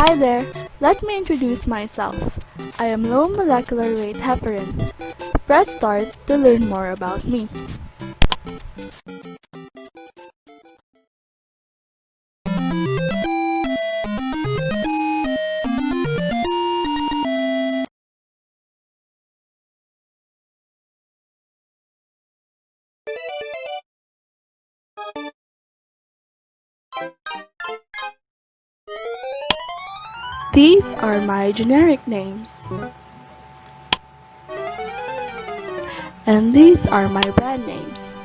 Hi there, let me introduce myself. I am low molecular weight heparin. Press start to learn more about me. These are my generic names. And these are my brand names.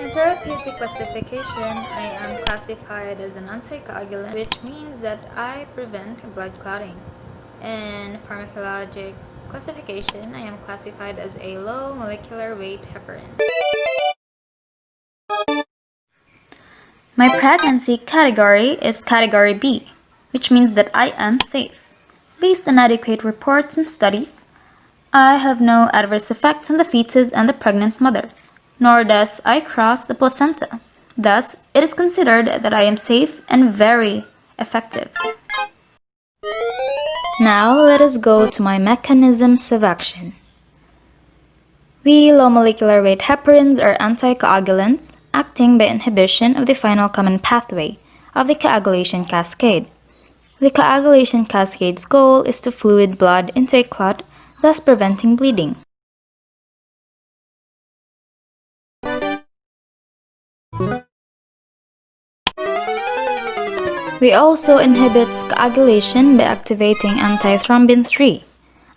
In therapeutic classification, I am classified as an anticoagulant, which means that I prevent blood clotting. In pharmacologic classification, I am classified as a low molecular weight heparin. My pregnancy category is category B, which means that I am safe. Based on adequate reports and studies, I have no adverse effects on the fetus and the pregnant mother, nor does I cross the placenta. Thus, it is considered that I am safe and very effective. Now, let us go to my mechanisms of action. We low molecular weight heparins are anticoagulants acting by inhibition of the final common pathway of the coagulation cascade. The coagulation cascade's goal is to fluid blood into a clot, thus preventing bleeding. We also inhibit coagulation by activating antithrombin 3.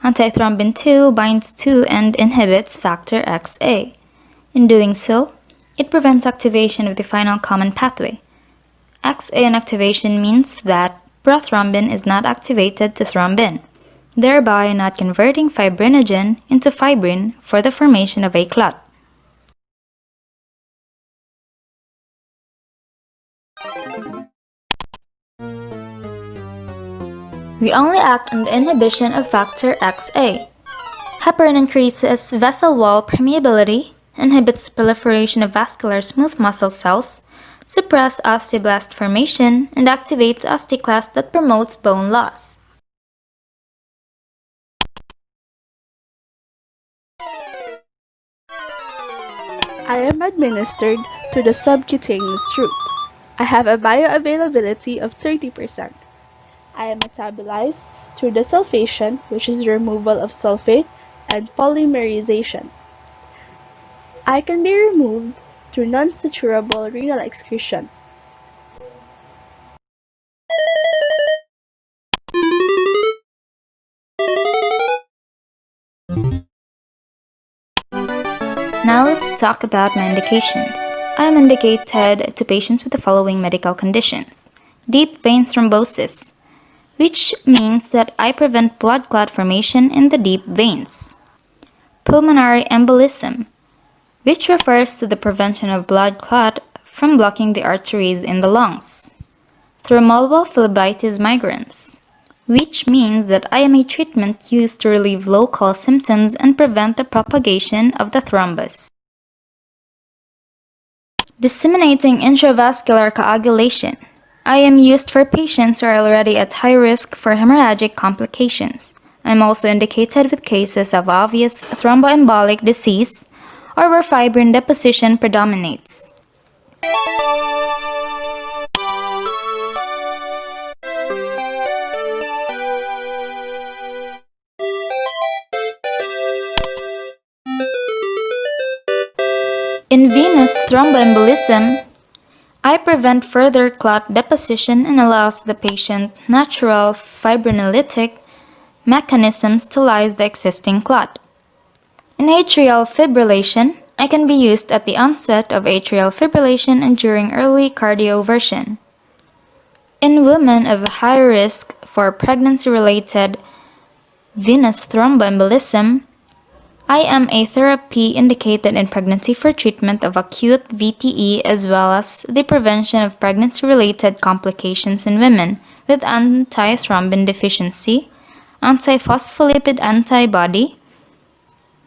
Antithrombin 2 binds to and inhibits factor XA. In doing so, it prevents activation of the final common pathway. XA inactivation means that prothrombin is not activated to thrombin, thereby not converting fibrinogen into fibrin for the formation of a clot. We only act on the inhibition of factor XA. Heparin increases vessel wall permeability, inhibits the proliferation of vascular smooth muscle cells, suppresses osteoblast formation, and activates osteoclast that promotes bone loss. I am administered through the subcutaneous route. I have a bioavailability of 30%. I am metabolized through desulfation, which is the removal of sulfate, and polymerization. I can be removed through non-suturable renal excretion. Now let's talk about my indications. I am indicated to patients with the following medical conditions. Deep vein thrombosis, which means that I prevent blood clot formation in the deep veins. Pulmonary embolism, which refers to the prevention of blood clot from blocking the arteries in the lungs. Thrombophlebitis migrans, which means that I am a treatment used to relieve local symptoms and prevent the propagation of the thrombus. Disseminating intravascular coagulation. I am used for patients who are already at high risk for hemorrhagic complications. I am also indicated with cases of obvious thromboembolic disease or where fibrin deposition predominates. In venous thromboembolism, I prevent further clot deposition and allows the patient natural fibrinolytic mechanisms to lyse the existing clot. In atrial fibrillation, I can be used at the onset of atrial fibrillation and during early cardioversion. In women of high risk for pregnancy-related venous thromboembolism, I am a therapy indicated in pregnancy for treatment of acute VTE as well as the prevention of pregnancy-related complications in women with antithrombin deficiency, antiphospholipid antibody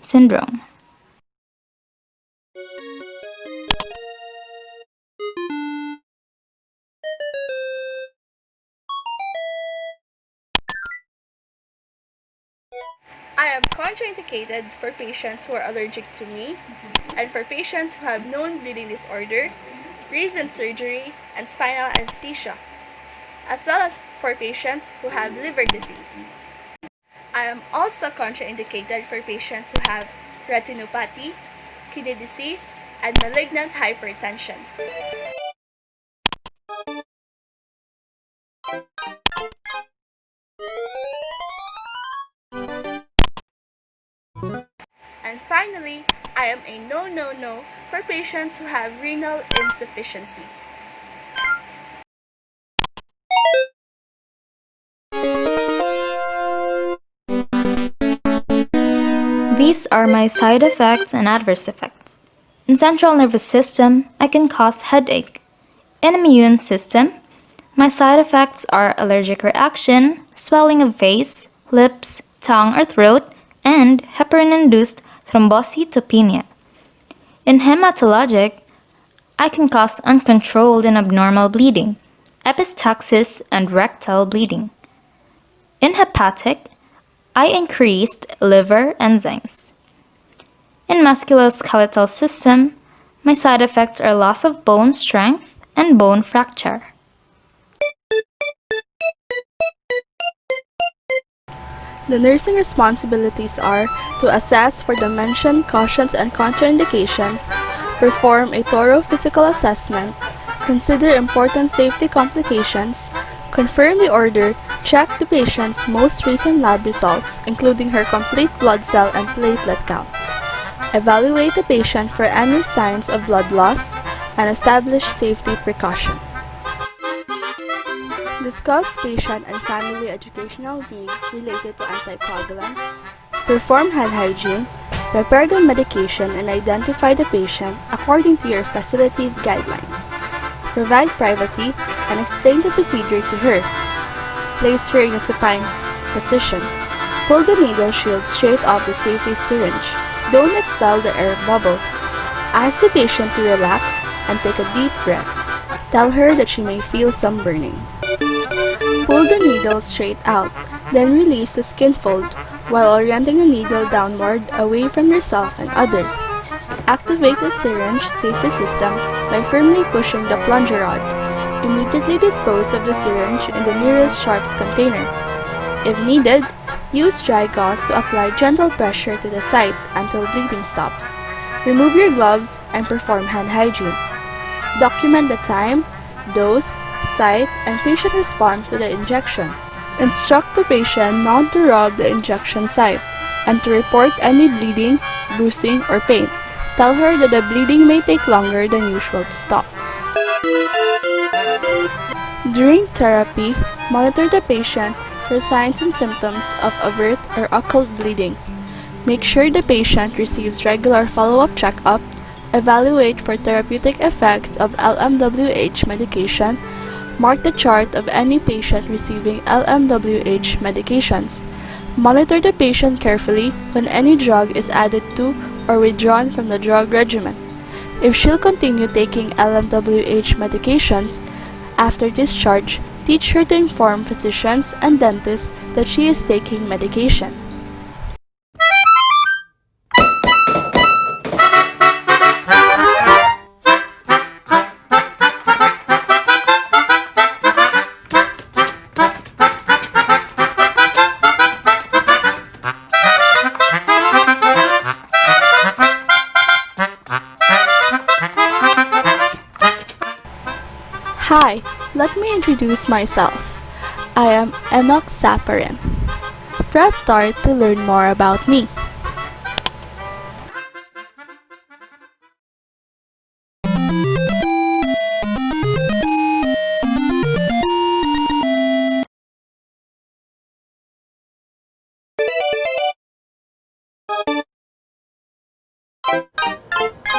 syndrome. I am contraindicated for patients who are allergic to me and for patients who have known bleeding disorder, recent surgery, and spinal anesthesia, as well as for patients who have liver disease. I am also contraindicated for patients who have retinopathy, kidney disease, and malignant hypertension. And finally, I am a no for patients who have renal insufficiency. These are my side effects and adverse effects. In central nervous system, I can cause headache. In immune system, my side effects are allergic reaction, swelling of face, lips, tongue or throat, and heparin-induced thrombocytopenia. In hematologic, I can cause uncontrolled and abnormal bleeding, epistaxis, and rectal bleeding. In hepatic, I increased liver enzymes. In musculoskeletal system, my side effects are loss of bone strength and bone fracture. The nursing responsibilities are to assess for the mentioned cautions and contraindications, perform a thorough physical assessment, consider important safety complications, confirm the order, check the patient's most recent lab results, including her complete blood cell and platelet count, evaluate the patient for any signs of blood loss, and establish safety precaution. Discuss patient and family educational needs related to anticoagulants, perform hand hygiene, prepare the medication and identify the patient according to your facility's guidelines. Provide privacy and explain the procedure to her. Place her in a supine position. Pull the needle shield straight off the safety syringe. Don't expel the air bubble. Ask the patient to relax and take a deep breath. Tell her that she may feel some burning. Pull the needle straight out, then release the skin fold while orienting the needle downward away from yourself and others. Activate the syringe safety system by firmly pushing the plunger rod. Immediately dispose of the syringe in the nearest sharps container. If needed, use dry gauze to apply gentle pressure to the site until bleeding stops. Remove your gloves and perform hand hygiene. Document the time, dose, site, and patient response to the injection. Instruct the patient not to rub the injection site and to report any bleeding, bruising, or pain. Tell her that the bleeding may take longer than usual to stop. During therapy, monitor the patient for signs and symptoms of overt or occult bleeding. Make sure the patient receives regular follow-up checkup, evaluate for therapeutic effects of LMWH medication, mark the chart of any patient receiving LMWH medications. Monitor the patient carefully when any drug is added to or withdrawn from the drug regimen. If she'll continue taking LMWH medications after discharge, teach her to inform physicians and dentists that she is taking medication. Hi, let me introduce myself. I am Enoxaparin. Press start to learn more about me.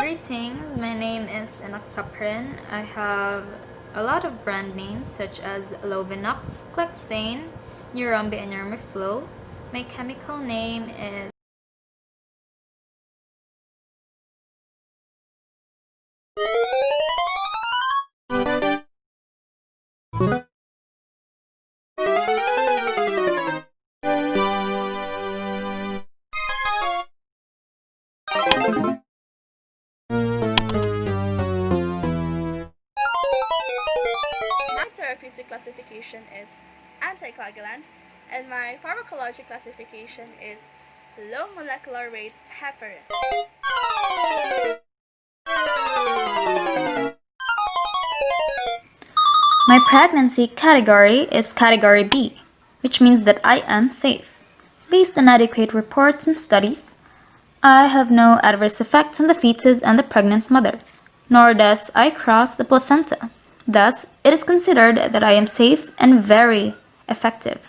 Greetings, my name is Enoxaparin. I have a lot of brand names such as Lovenox, Clexane, Neurombi, and Nermiflow. My chemical name is classification is anticoagulant, and my pharmacology classification is low molecular weight heparin. My pregnancy category is category B, which means that I am safe. Based on adequate reports and studies, I have no adverse effects on the fetus and the pregnant mother, nor does I cross the placenta. Thus, it is considered that I am safe and very effective.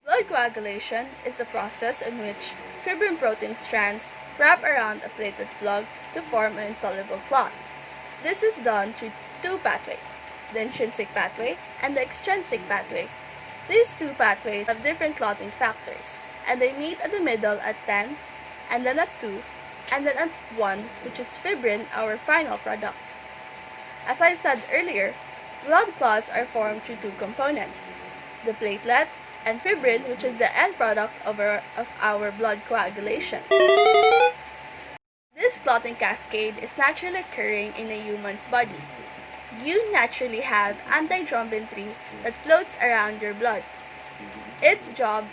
Blood coagulation is the process in which fibrin protein strands wrap around a platelet plug to form an insoluble clot. This is done through two pathways, the intrinsic pathway and the extrinsic pathway. These two pathways have different clotting factors, and they meet at the middle at 10, and then at 2, and then at 1, which is fibrin, our final product. As I said earlier, blood clots are formed through two components, the platelet and fibrin, which is the end product of our blood coagulation. This clotting cascade is naturally occurring in a human's body. You naturally have antithrombin 3 that floats around your blood. Its job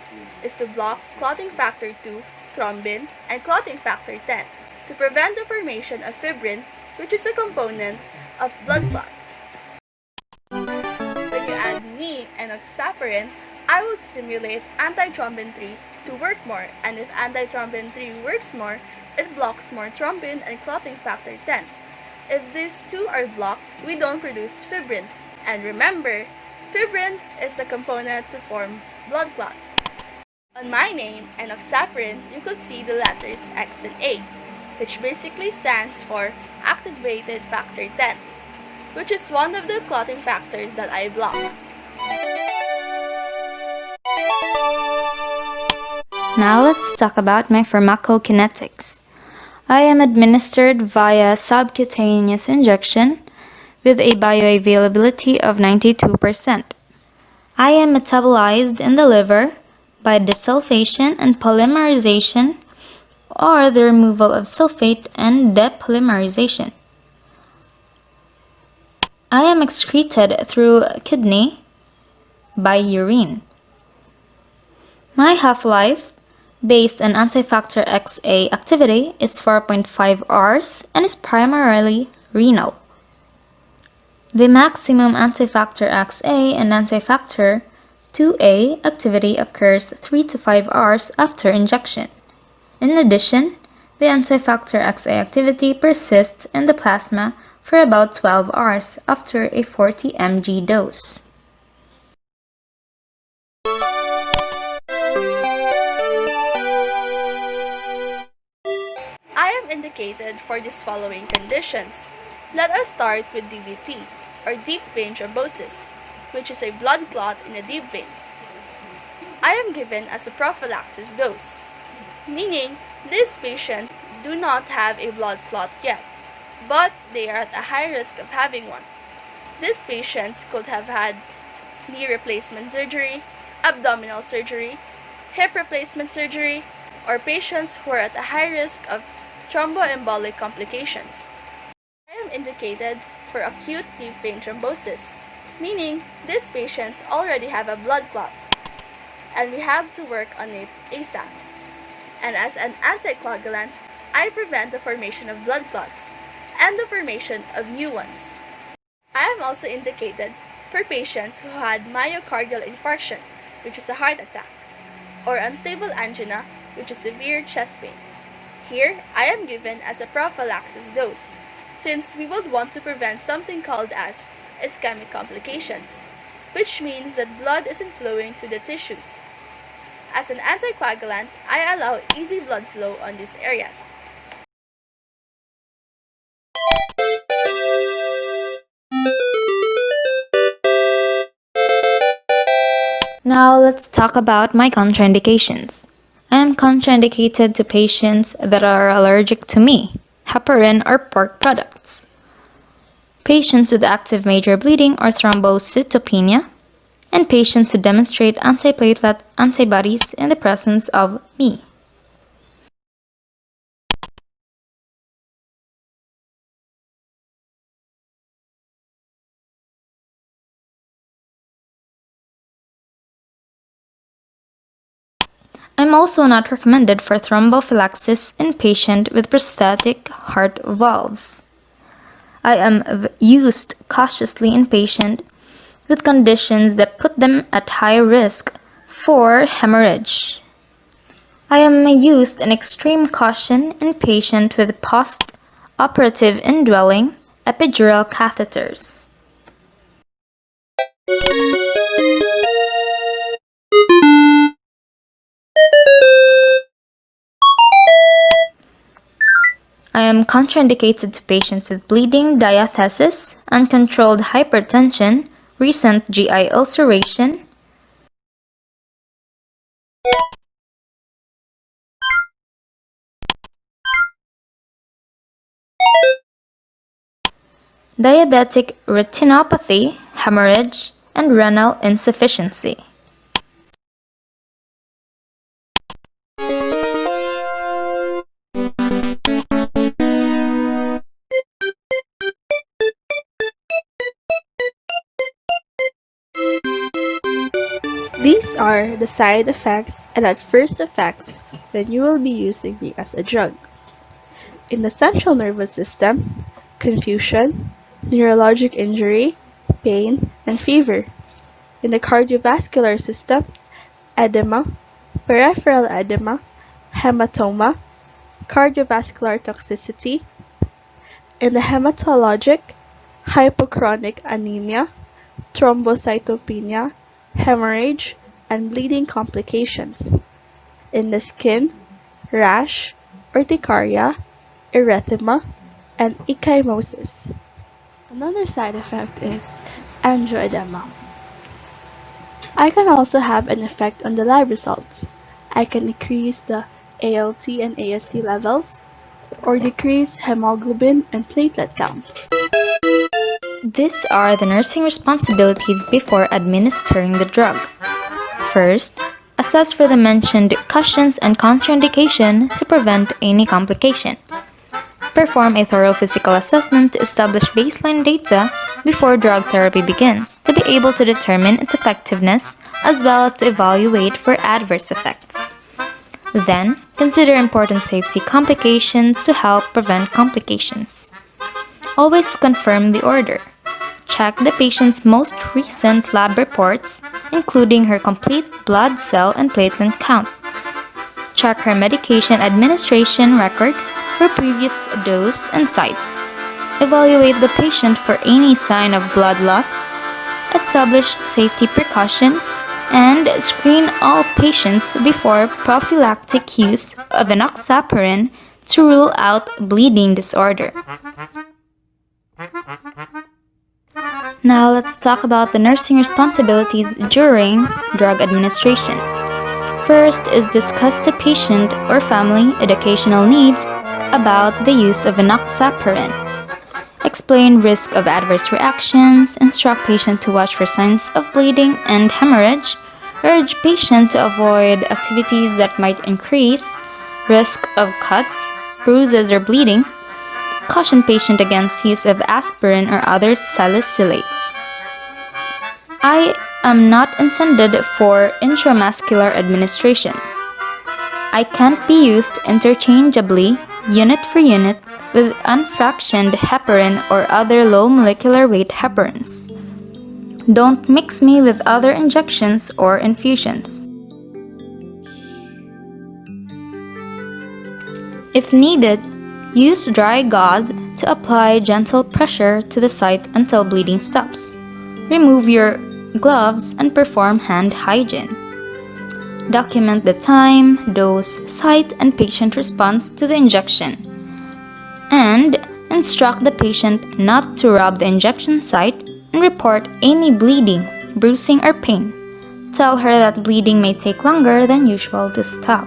is to block clotting factor 2, thrombin, and clotting factor 10 to prevent the formation of fibrin, which is a component of blood clot. When you add me and enoxaparin, I will stimulate antithrombin 3 to work more, and if antithrombin 3 works more, it blocks more thrombin and clotting factor 10. If these two are blocked, we don't produce fibrin. And remember, fibrin is the component to form blood clot. On my name, Enoxaparin, you could see the letters X and A, which basically stands for activated factor 10, which is one of the clotting factors that I block. Now let's talk about my pharmacokinetics. I am administered via subcutaneous injection with a bioavailability of 92%. I am metabolized in the liver by desulfation and polymerization, or the removal of sulfate and depolymerization. I am excreted through kidney by urine. My half-life, based on anti-factor XA activity, is 4.5 hours and is primarily renal. The maximum anti-factor XA and anti-factor 2A activity occurs 3 to 5 hours after injection. In addition, the anti-factor XA activity persists in the plasma for about 12 hours after a 40 mg dose. I am indicated for these following conditions. Let us start with DVT, or deep vein thrombosis, which is a blood clot in the deep veins. I am given as a prophylaxis dose, meaning these patients do not have a blood clot yet, but they are at a high risk of having one. These patients could have had knee replacement surgery, abdominal surgery, hip replacement surgery, or patients who are at a high risk of thromboembolic complications. I am indicated for acute deep vein thrombosis, meaning these patients already have a blood clot, and we have to work on it ASAP. And as an anticoagulant, I prevent the formation of blood clots and the formation of new ones. I am also indicated for patients who had myocardial infarction, which is a heart attack, or unstable angina, which is severe chest pain. Here, I am given as a prophylaxis dose, since we would want to prevent something called as ischemic complications, which means that blood isn't flowing to the tissues. As an anticoagulant, I allow easy blood flow on these areas. Now let's talk about my contraindications. I am contraindicated to patients that are allergic to me, heparin, or pork products. Patients with active major bleeding or thrombocytopenia, and patients who demonstrate antiplatelet antibodies in the presence of me. I'm also not recommended for thrombophylaxis in patients with prosthetic heart valves. I am used cautiously in patients with conditions that put them at high risk for hemorrhage. I am used in extreme caution in patients with post-operative indwelling epidural catheters. I am contraindicated to patients with bleeding diathesis, uncontrolled hypertension, recent GI ulceration, diabetic retinopathy, hemorrhage, and renal insufficiency. These are the side effects and adverse effects when you will be using me as a drug. In the central nervous system, confusion, neurologic injury, pain, and fever. In the cardiovascular system, edema, peripheral edema, hematoma, cardiovascular toxicity. In the hematologic, hypochronic anemia, thrombocytopenia, hemorrhage, and bleeding complications. In the skin, rash, urticaria, erythema, and ecchymosis. Another side effect is angioedema. I can also have an effect on the lab results. I can increase the ALT and AST levels, or decrease hemoglobin and platelet count. These are the nursing responsibilities before administering the drug. First, assess for the mentioned cautions and contraindication to prevent any complication. Perform a thorough physical assessment to establish baseline data before drug therapy begins to be able to determine its effectiveness as well as to evaluate for adverse effects. Then, consider important safety complications to help prevent complications. Always confirm the order. Check the patient's most recent lab reports, including her complete blood cell and platelet count. Check her medication administration record for previous dose and site. Evaluate the patient for any sign of blood loss. Establish safety precaution and screen all patients before prophylactic use of enoxaparin to rule out bleeding disorder. Now let's talk about the nursing responsibilities during drug administration. First is discuss the patient or family educational needs about the use of enoxaparin. Explain risk of adverse reactions, instruct patient to watch for signs of bleeding and hemorrhage, urge patient to avoid activities that might increase risk of cuts, bruises, or bleeding. Caution patient against use of aspirin or other salicylates. I am not intended for intramuscular administration. I can't be used interchangeably, unit for unit, with unfractioned heparin or other low molecular weight heparins. Don't mix me with other injections or infusions. If needed, use dry gauze to apply gentle pressure to the site until bleeding stops. Remove your gloves and perform hand hygiene. Document the time, dose, site, and patient response to the injection. And instruct the patient not to rub the injection site and report any bleeding, bruising, or pain. Tell her that bleeding may take longer than usual to stop.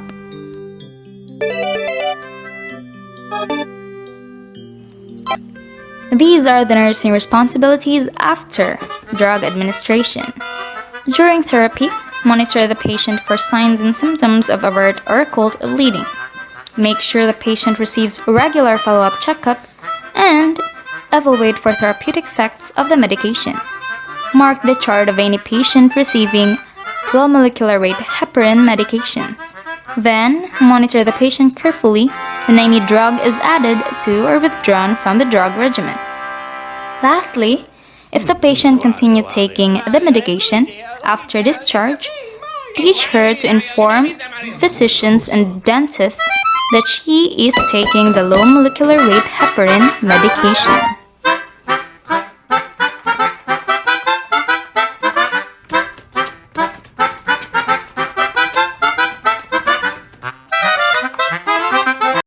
These are the nursing responsibilities after drug administration. During therapy, monitor the patient for signs and symptoms of avert or occult bleeding. Make sure the patient receives regular follow-up checkup and evaluate for therapeutic effects of the medication. Mark the chart of any patient receiving low molecular weight heparin medications. Then, monitor the patient carefully when any drug is added to or withdrawn from the drug regimen. Lastly, if the patient continued taking the medication after discharge, teach her to inform physicians and dentists that she is taking the low molecular weight heparin medication.